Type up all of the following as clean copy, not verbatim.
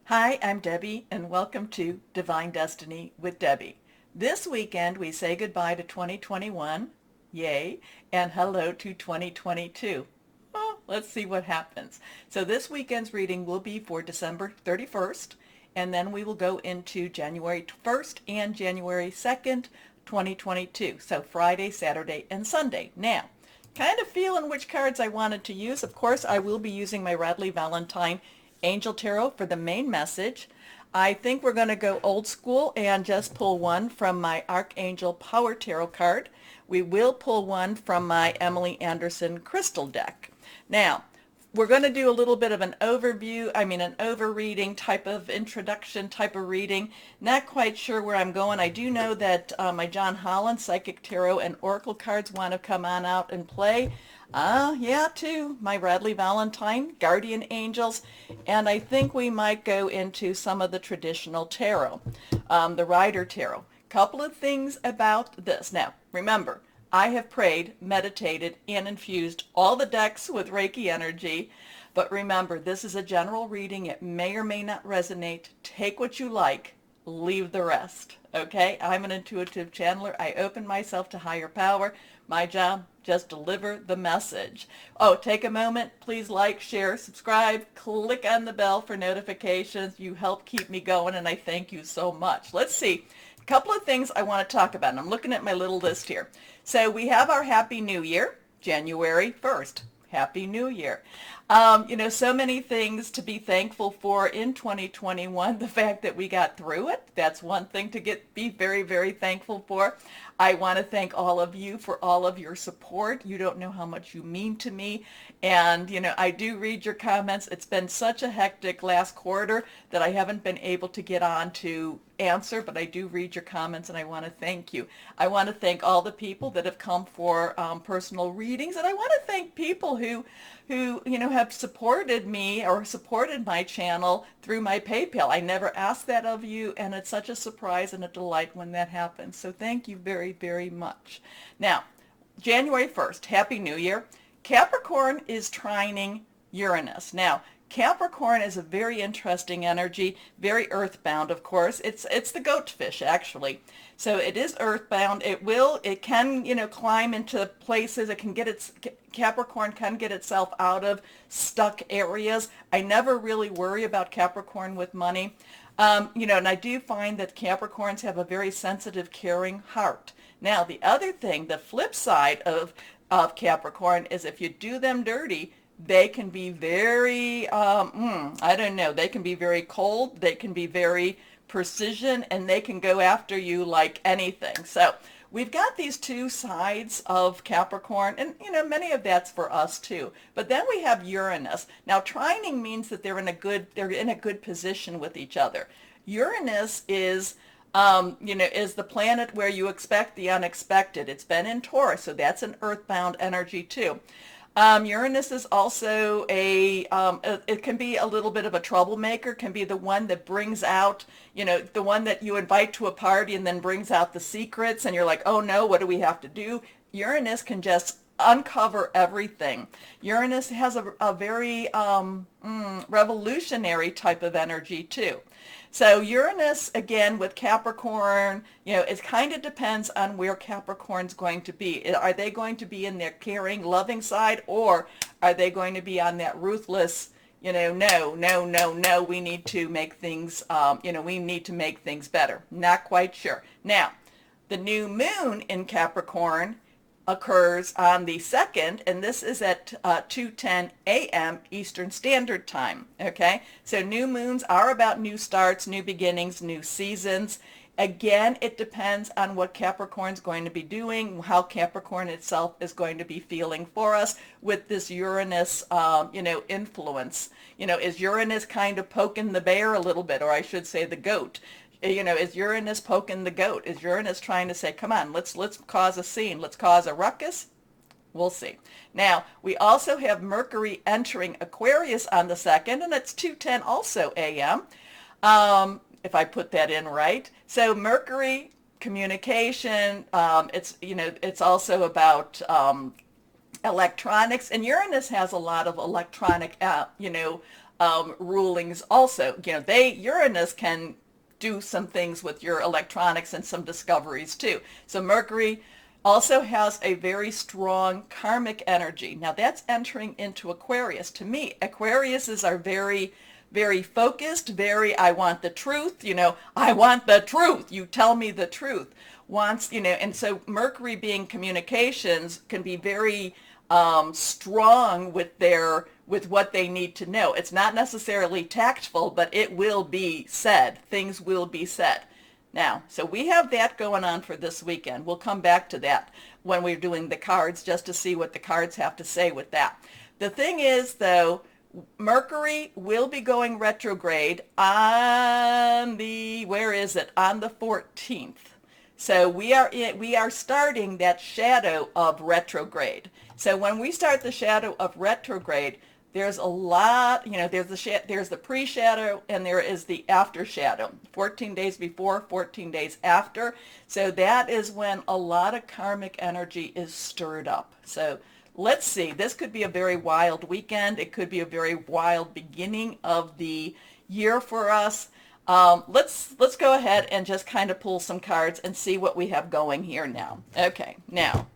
Hi, I'm Debbie, and welcome to Divine Destiny with Debbie. This weekend, we say goodbye to 2021, yay, and hello to 2022. Oh, let's see what happens. So this weekend's reading will be for December 31st, and then we will go into January 1st and January 2nd, 2022. So Friday, Saturday, and Sunday. Now, kind of feeling which cards I wanted to use. Of course, I will be using my Radley Valentine Angel Tarot for the main message. I think we're going to go old school and just pull one from my Archangel Power Tarot card. We will pull one from my Emily Anderson Crystal deck. Now, we're going to do a little bit of an overview, an overreading type of introduction type of reading. Not quite sure where I'm going. I do know that my John Holland Psychic Tarot and Oracle cards want to come on out and play. Yeah, too. My Radley Valentine, Guardian Angels, and I think we might go into some of the traditional tarot, the Ryder Tarot. Couple of things about this. Now, remember, I have prayed, meditated, and infused all the decks with Reiki energy. But remember, this is a general reading. It may or may not resonate. Take what you like, leave the rest. Okay? I'm an intuitive channeler. I open myself to higher power. My job, just deliver the message. Oh, take a moment. Please like, share, subscribe, click on the bell for notifications. You help keep me going, and I thank you so much. Let's see. A couple of things I want to talk about, and I'm looking at my little list here. So we have our Happy New Year, January 1st. Happy New Year. So many things to be thankful for in 2021. The fact that we got through it, that's one thing to be very, very thankful for. I want to thank all of you for all of your support. You don't know how much you mean to me. And, I do read your comments. It's been such a hectic last quarter that I haven't been able to get on to answer, but I do read your comments, and I want to thank you. I want to thank all the people that have come for personal readings, and I want to thank people who have supported me or supported my channel through my PayPal. I never asked that of you, and it's such a surprise and a delight when that happens. So thank you very, very much. Now, January 1st, Happy New Year. Capricorn is trining Uranus. Now, Capricorn is a very interesting energy, very earthbound, of course. It's the goatfish, actually. So it is earthbound. It can, climb into places. Capricorn can get itself out of stuck areas. I never really worry about Capricorn with money. And I do find that Capricorns have a very sensitive, caring heart. Now, the other thing, the flip side of Capricorn is if you do them dirty, they can be very, they can be very cold, they can be very precision, and they can go after you like anything. So we've got these two sides of Capricorn, and many of that's for us too. But then we have Uranus. Now, trining means that they're in a good position with each other. Uranus is the planet where you expect the unexpected. It's been in Taurus, so that's an earthbound energy too. Uranus is also it can be a little bit of a troublemaker, can be the one that brings out, the one that you invite to a party and then brings out the secrets, and you're like, oh no, what do we have to do? Uranus can just uncover everything. Uranus has a very revolutionary type of energy too. So Uranus, again, with Capricorn, it kind of depends on where Capricorn's going to be. Are they going to be in their caring, loving side, or are they going to be on that ruthless, no, we need to make things, we need to make things better. Not quite sure. Now, the new moon in Capricorn occurs on the 2nd, and this is at 2:10 a.m. Eastern Standard Time. Okay, so new moons are about new starts, new beginnings, new seasons. Again, it depends on what Capricorn's going to be doing, how Capricorn itself is going to be feeling for us with this Uranus, influence. Is Uranus kind of poking the bear a little bit, or I should say the goat? Is Uranus poking the goat? Is Uranus trying to say, come on, let's cause a scene, let's cause a ruckus? We'll see. Now, we also have Mercury entering Aquarius on the 2nd, and it's 2:10 also a.m., if I put that in right. So Mercury, communication, it's also about electronics, and Uranus has a lot of electronic, rulings also. Uranus can do some things with your electronics and some discoveries too. So Mercury also has a very strong karmic energy. Now that's entering into Aquarius. To me, Aquariuses are very, very focused, I want the truth, I want the truth, you tell me the truth. And so Mercury being communications can be very strong with what they need to know. It's not necessarily tactful, but it will be said. Things will be said. Now, so we have that going on for this weekend. We'll come back to that when we're doing the cards, just to see what the cards have to say with that. The thing is, though, Mercury will be going retrograde on the, on the 14th. So we are starting that shadow of retrograde. So when we start the shadow of retrograde, there's a lot, there's the pre-shadow and there is the after shadow. 14 days before, 14 days after. So that is when a lot of karmic energy is stirred up. So let's see. This could be a very wild weekend. It could be a very wild beginning of the year for us. Let's go ahead and just kind of pull some cards and see what we have going here now. Okay, now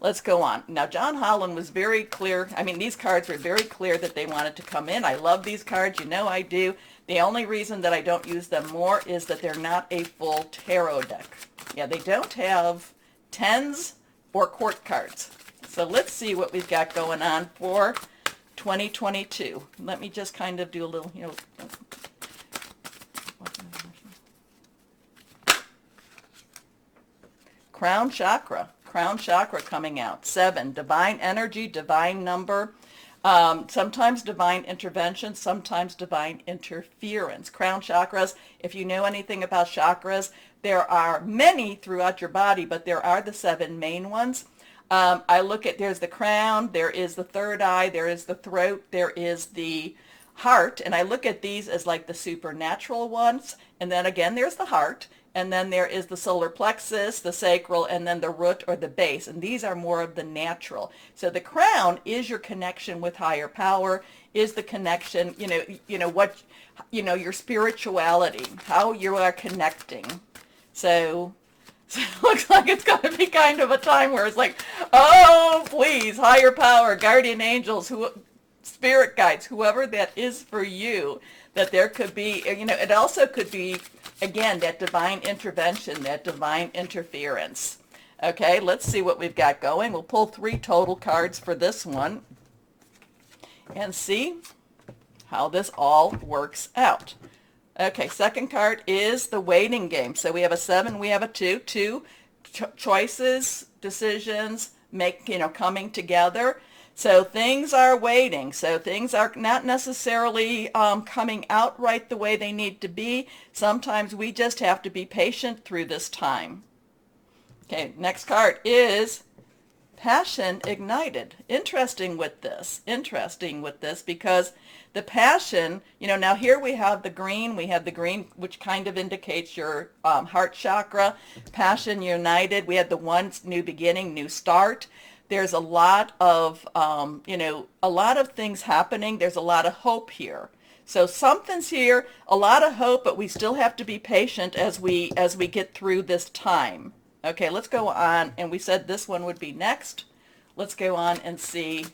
let's go on. Now, John Holland was very clear. I mean, these cards were very clear that they wanted to come in. I love these cards. You know I do. The only reason that I don't use them more is that they're not a full tarot deck. Yeah, they don't have tens or court cards. So let's see what we've got going on for 2022. Let me just kind of do a little, Crown Chakra. Crown Chakra coming out. 7, divine energy, divine number. Sometimes divine intervention, sometimes divine interference. Crown chakras, if you know anything about chakras, there are many throughout your body, but there are the 7 main ones. I look at, there's the crown, there is the third eye, there is the throat, there is the heart, and I look at these as like the supernatural ones, and then again there's the heart, and then there is the solar plexus, the sacral, and then the root or the base, and these are more of the natural. So the crown is your connection with higher power, is the connection, your spirituality, how you are connecting. So it looks like it's going to be kind of a time where it's like, oh, please, higher power, guardian angels, spirit guides, whoever that is for you, that there could be, it also could be, again, that divine intervention, that divine interference. Okay, let's see what we've got going. We'll pull 3 total cards for this one and see how this all works out. Okay, second card is the waiting game. So we have a 7, we have a 2. Choices, decisions, coming together. So things are waiting. So things are not necessarily coming out right the way they need to be. Sometimes we just have to be patient through this time. Okay, next card is passion ignited. Interesting with this because the passion, now here we have the green, which kind of indicates your heart chakra, passion united. We had the one, new beginning, new start. There's a lot of, a lot of things happening. There's a lot of hope here. So something's here, a lot of hope, but we still have to be patient as we get through this time. Okay, let's go on. And we said this one would be next. Let's go on and see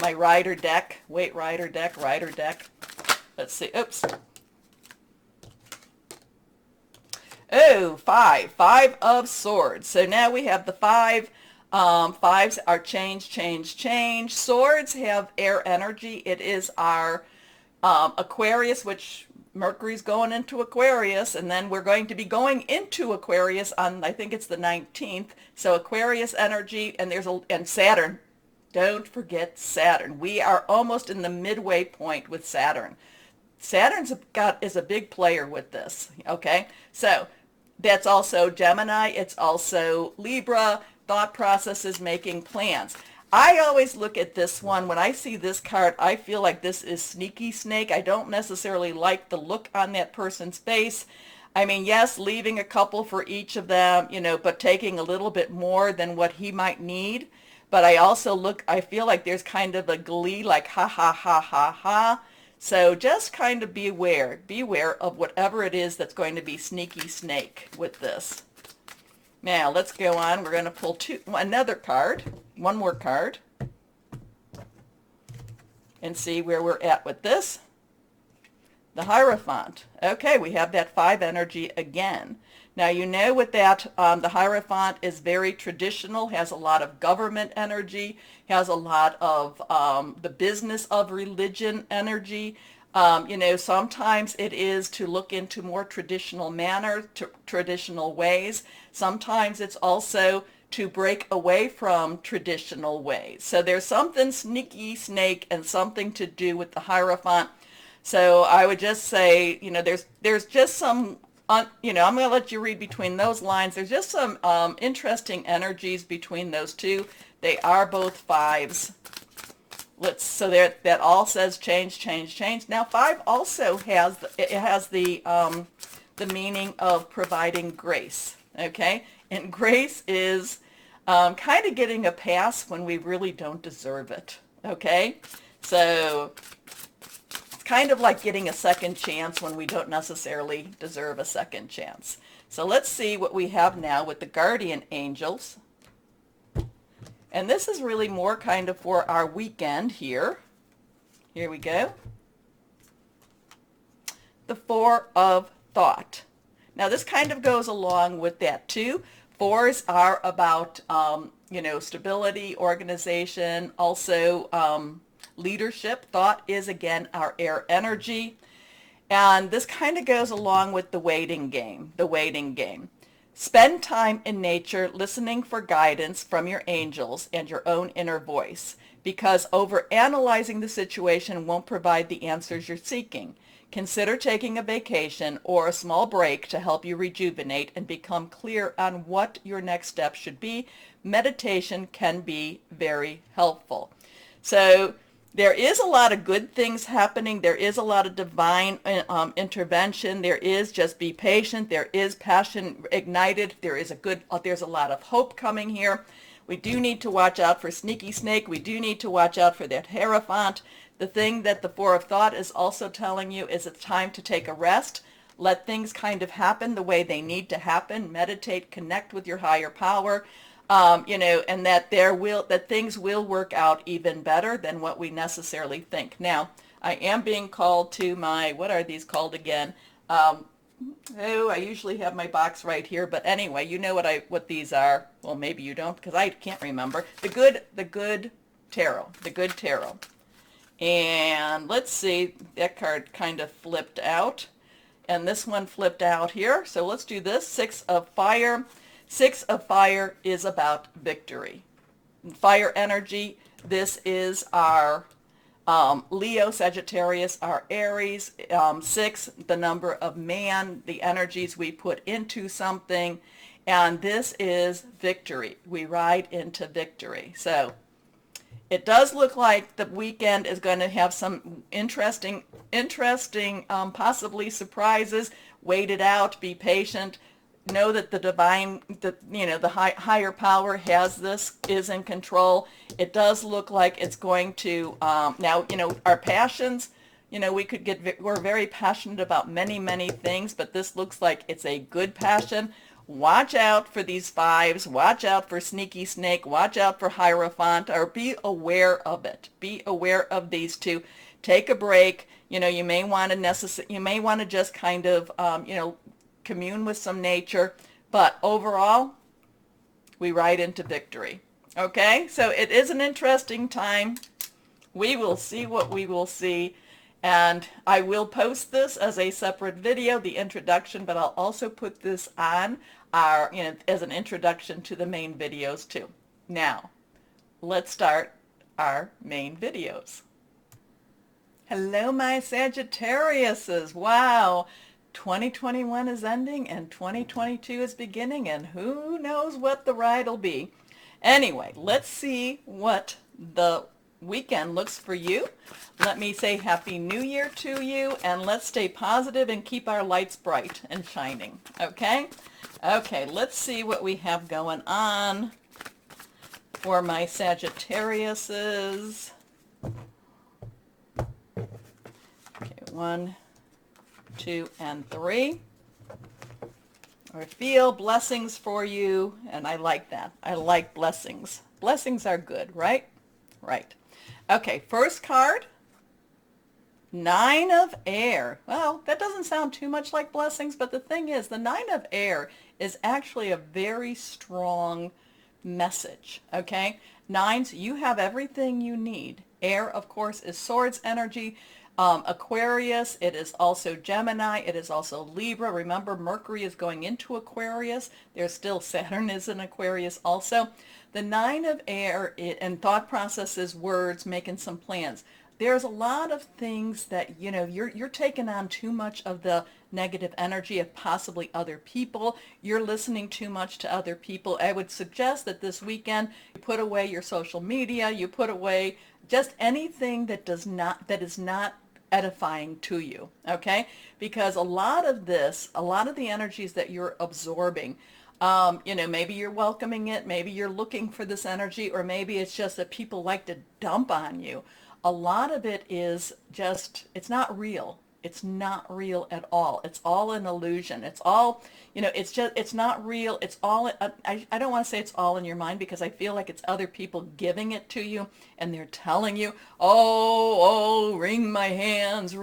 my Ryder deck. Wait, Ryder deck. Let's see. Oops. Oh, 5. 5 of Swords. So now we have the 5. 5s are change. Swords have air energy. It is our Aquarius, which Mercury's going into Aquarius, and then we're going to be going into Aquarius on, I think it's the 19th. So Aquarius energy, and Saturn. Don't forget Saturn. We are almost in the midway point with Saturn. is a big player with this. Okay, so that's also Gemini. It's also Libra. Thought processes, making plans. I always look at this one. When I see this card, I feel like this is sneaky snake. I don't necessarily like the look on that person's face. I mean, yes, leaving a couple for each of them, but taking a little bit more than what he might need. But I feel like there's kind of a glee, like ha, ha, ha, ha, ha. So just kind of beware of whatever it is that's going to be sneaky snake with this. Now let's go on. We're going to pull another card, one more card, and see where we're at with this. The Hierophant. Okay, we have that 5 energy again. Now you know with that, the Hierophant is very traditional, has a lot of government energy, has a lot of the business of religion energy. You know, sometimes it is to look into more traditional manner, traditional ways. Sometimes it's also to break away from traditional ways. So there's something sneaky snake and something to do with the Hierophant. So I would just say, you know, there's just some, you know, I'm going to let you read between those lines. There's just some interesting energies between those two. They are both 5s. So there, that all says change, change, change. Now 5 also has the meaning of providing grace. Okay, and grace is kind of getting a pass when we really don't deserve it. Okay, so kind of like getting a second chance when we don't necessarily deserve a second chance. So let's see what we have now with the guardian angels. And this is really more kind of for our weekend here. Here we go. The 4 of Thought. Now this kind of goes along with that too. 4s are about, you know, stability, organization, also leadership. Thought is again our air energy, and this kind of goes along with the waiting game. Spend time in nature listening for guidance from your angels and your own inner voice, because overanalyzing the situation won't provide the answers you're seeking. Consider taking a vacation or a small break to help you rejuvenate and become clear on what your next step should be. Meditation can be very helpful. So there is a lot of good things happening. There is a lot of divine intervention. There is just be patient. There is passion ignited. There's a lot of hope coming here. We do need to watch out for sneaky snake. We do need to watch out for that Hierophant. The thing that the 4 of Thought is also telling you is it's time to take a rest. Let things kind of happen the way they need to happen. Meditate, connect with your higher power. You know, and that things will work out even better than what we necessarily think. Now, I am being called to my, what are these called again? I usually have my box right here, but anyway, you know what these are. Well, maybe you don't, because I can't remember. The good tarot. And let's see, that card kind of flipped out, and this one flipped out here. So let's do this. 6 of Fire. 6 of Fire is about victory. Fire energy, this is our Leo, Sagittarius, our Aries. 6, the number of man, the energies we put into something. And this is victory. We ride into victory. So it does look like the weekend is going to have some interesting, possibly surprises. Wait it out, be patient. Know that the divine, the higher power has this, is in control. It does look like it's going to, now, you know, our passions, you know, we're very passionate about many, many things, but this looks like it's a good passion. Watch out for these 5s. Watch out for sneaky snake. Watch out for Hierophant, or be aware of it. Be aware of these 2. Take a break. You know, you may want to just kind of, you know, commune with some nature, but overall, we ride into victory. Okay, so it is an interesting time. We will see what we will see, and I will post this as a separate video, the introduction, but I'll also put this on our, you know, as an introduction to the main videos too. Now, let's start our main videos. Hello, my Sagittariuses. Wow. 2021 is ending and 2022 is beginning, and who knows what the ride will be. Anyway, let's see what the weekend looks for you. Let me say Happy New Year to you, and let's stay positive and keep our lights bright and shining. Okay? Okay, let's see what we have going on for my Sagittariuses. 1, 2, and 3. I feel blessings for you, and I like that. I like blessings. Blessings are good, right? Right. Okay, first card, 9 of Air. Well, that doesn't sound too much like blessings, but the thing is, the 9 of Air is actually a very strong message, okay? Nines, you have everything you need. Air, of course, is swords energy. Aquarius, it is also Gemini, it is also Libra. Remember, Mercury is going into Aquarius. There's still Saturn is in Aquarius also. The 9 of Air and thought processes, words, making some plans. There's a lot of things that, you know, you're taking on too much of the negative energy of possibly other people. You're listening too much to other people. I would suggest that this weekend you put away your social media, you put away just anything that is not edifying to you, okay? Because a lot of the energies that you're absorbing, you know, maybe you're welcoming it, maybe you're looking for this energy, or maybe it's just that people like to dump on you. A lot of it is just, it's not real. It's not real at all. It's all an illusion. It's all, you know, it's just, it's not real. It's all, I don't want to say it's all in your mind, because I feel like it's other people giving it to you, and they're telling you, oh, wring my hands,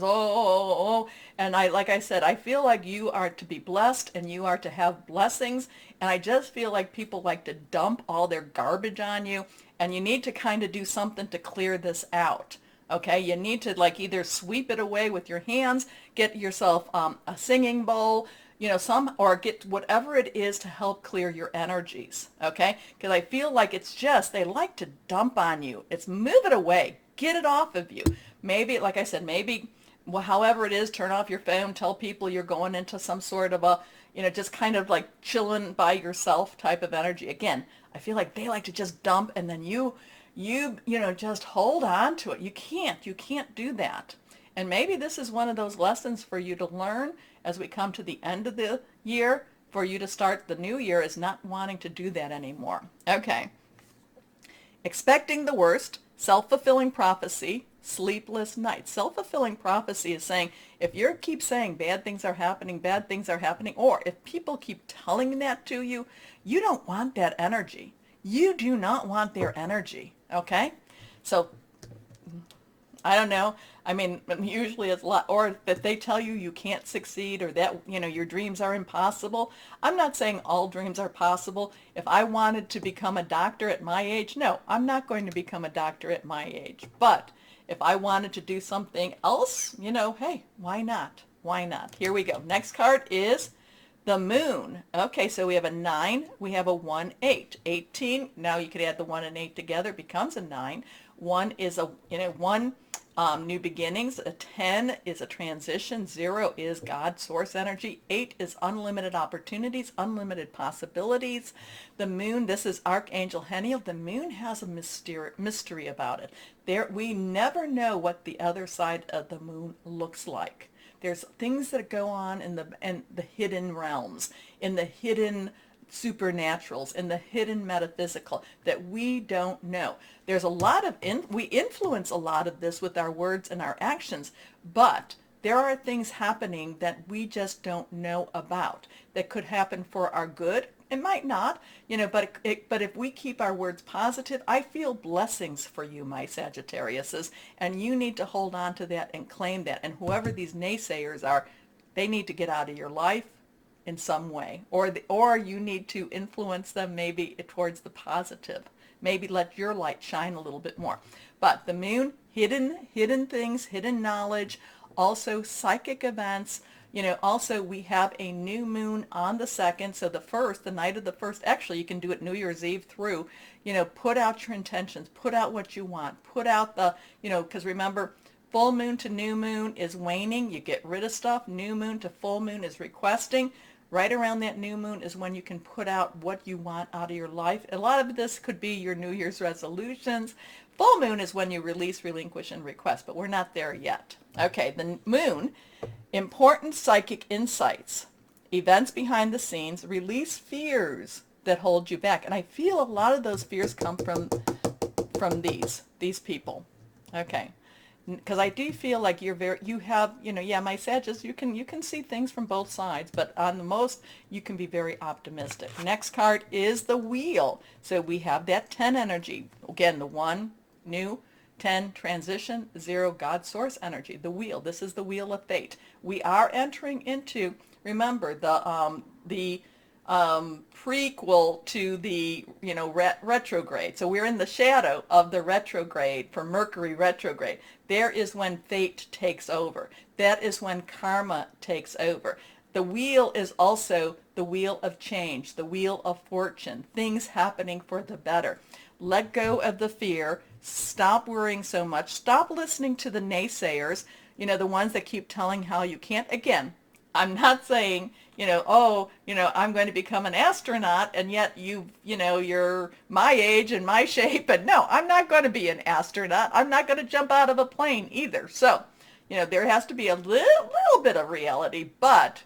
oh. And like I said, I feel like you are to be blessed and you are to have blessings. And I just feel like people like to dump all their garbage on you, and you need to kind of do something to clear this out. Okay, you need to like either sweep it away with your hands, get yourself a singing bowl, you know, or get whatever it is to help clear your energies. Okay, because I feel like it's just, they like to dump on you. It's move it away, get it off of you. Maybe, like I said, maybe, well, however it is, turn off your phone, tell people you're going into some sort of a, you know, just kind of like chilling by yourself type of energy. Again, I feel like they like to just dump, and then you know, just hold on to it. You can't do that. And maybe this is one of those lessons for you to learn as we come to the end of the year, for you to start the new year, is not wanting to do that anymore. Okay. Expecting the worst, self-fulfilling prophecy, sleepless nights. Self-fulfilling prophecy is saying, if you keep saying bad things are happening, or if people keep telling that to you, you don't want that energy. You do not want their energy, okay? So, I don't know. I mean, usually it's a lot, or that they tell you you can't succeed, or that, you know, your dreams are impossible. I'm not saying all dreams are possible. If I wanted to become a doctor at my age, no, I'm not going to become a doctor at my age. But if I wanted to do something else, you know, hey, why not? Why not? Here we go. Next card is the moon. Okay, so we have a 9, we have a 1, 8. 18, now you could add the 1 and 8 together, becomes a 9. 1 is a, you know, 1, new beginnings. A 10 is a transition. 0 is God, source energy. 8 is unlimited opportunities, unlimited possibilities. The moon, this is Archangel Heniel. The moon has a mystery about it. We never know what the other side of the moon looks like. There's things that go on in the hidden realms, in the hidden supernaturals, in the hidden metaphysical that we don't know. There's a lot of, we influence a lot of this with our words and our actions, but there are things happening that we just don't know about that could happen for our good. It might not, you know, but if we keep our words positive, I feel blessings for you, my Sagittariuses, and you need to hold on to that and claim that. And whoever these naysayers are, they need to get out of your life in some way, or you need to influence them maybe towards the positive. Maybe let your light shine a little bit more. But the moon, hidden things, hidden knowledge, also psychic events. You know, also we have a new moon on the 2nd, so the 1st, the night of the 1st, actually you can do it New Year's Eve through, you know, put out your intentions, put out what you want, put out the, you know, because remember, full moon to new moon is waning, you get rid of stuff. New moon to full moon is requesting. Right around that new moon is when you can put out what you want out of your life. A lot of this could be your New Year's resolutions. Full moon is when you release, relinquish, and request, but we're not there yet. Okay, the moon, important psychic insights, events behind the scenes, release fears that hold you back. And I feel a lot of those fears come from these people. Okay. because I do feel like you have, yeah, my Sagittarius, you can see things from both sides, but on the most, you can be very optimistic. Next card is the Wheel. So we have that 10 energy. Again, the 1, new, 10, transition, 0, God source energy. The Wheel. This is the Wheel of Fate. We are entering into, remember, the prequel to the retrograde. So we're in the shadow of the retrograde for Mercury retrograde. There is when fate takes over. That is when karma takes over. The wheel is also the wheel of change, the wheel of fortune, things happening for the better. Let go of the fear. Stop worrying so much. Stop listening to the naysayers, the ones that keep telling how you can't. Again, I'm not saying, I'm going to become an astronaut and yet you're my age and my shape. But no, I'm not going to be an astronaut. I'm not going to jump out of a plane either. So, there has to be a little bit of reality, but,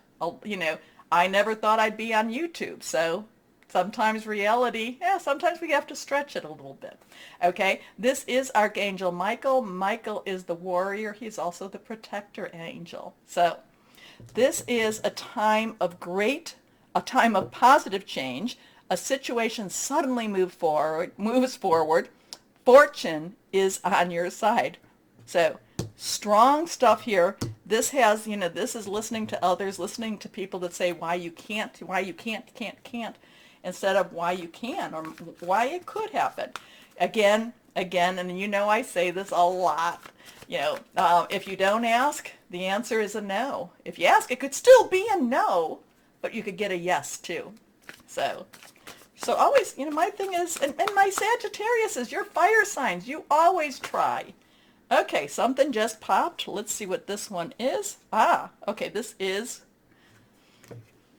I never thought I'd be on YouTube. So sometimes reality, sometimes we have to stretch it a little bit. Okay, this is Archangel Michael. Michael is the warrior. He's also the protector angel. So this is a time of positive change. A situation suddenly moves forward. Fortune is on your side. So strong stuff here. This has, this is listening to others, listening to people that say why you can't, instead of why you can or why it could happen. Again, and I say this a lot. If you don't ask, the answer is a no. If you ask, it could still be a no, but you could get a yes too. So always, my thing is, and my Sagittarius is your fire signs. You always try. Okay, something just popped. Let's see what this one is. Okay, this is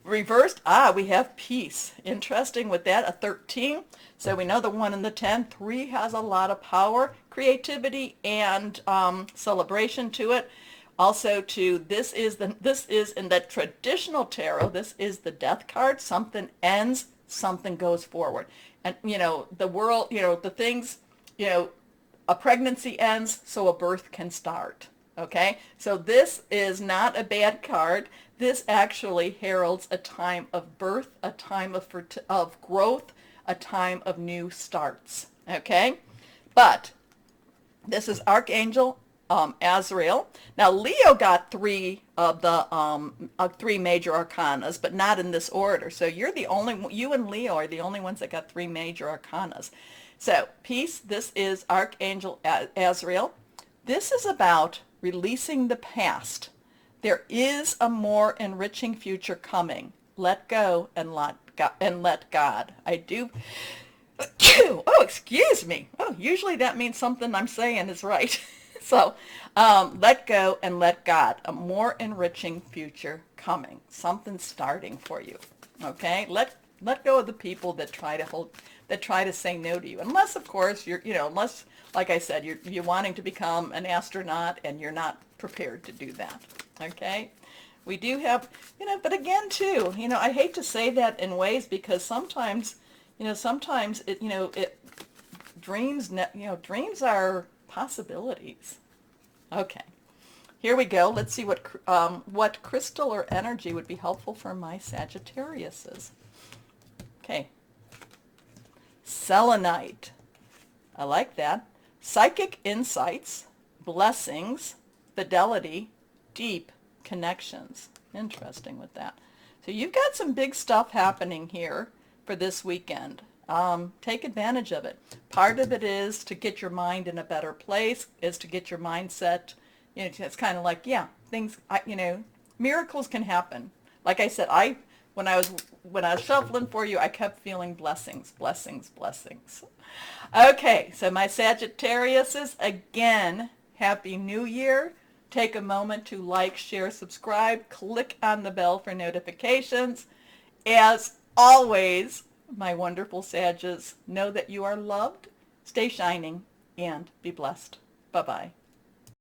reversed. We have peace. Interesting with that, a 13. So we know the 1 and the 10. 3 has a lot of power, creativity, and celebration to it. Also, this is in the traditional tarot. This is the Death card. Something ends, something goes forward, and the world. The things. A pregnancy ends, so a birth can start. Okay, so this is not a bad card. This actually heralds a time of birth, a time of growth, a time of new starts. Okay, but this is Archangel Azrael. Now Leo got 3 of the 3 major arcanas, but not in this order. So you and Leo are the only ones that got 3 major arcanas. So peace. This is Archangel Azrael. This is about releasing the past. There is a more enriching future coming. Let go and let God. I do. Oh, excuse me. Oh, usually that means something I'm saying is right. So let go and let God. A more enriching future coming. Something starting for you. Okay? Let go of the people that try to say no to you. Unless, of course, unless, like I said, you're wanting to become an astronaut and you're not prepared to do that. Okay? We do have, but again, too, I hate to say that in ways because sometimes dreams are possibilities. Okay. Here we go. Let's see what crystal or energy would be helpful for my Sagittariuses. Okay. Selenite. I like that. Psychic insights, blessings, fidelity, deep connections. Interesting with that. So you've got some big stuff happening here for this weekend. Take advantage of it. Part of it is to get your mind in a better place, is to get your mindset, it's kind of like, things, miracles can happen. Like I said, when I was shuffling for you, I kept feeling blessings, blessings, blessings. Okay, so my Sagittariuses, again, Happy New Year. Take a moment to like, share, subscribe, click on the bell for notifications. As always, my wonderful Sages, know that you are loved, stay shining, and be blessed. Bye-bye.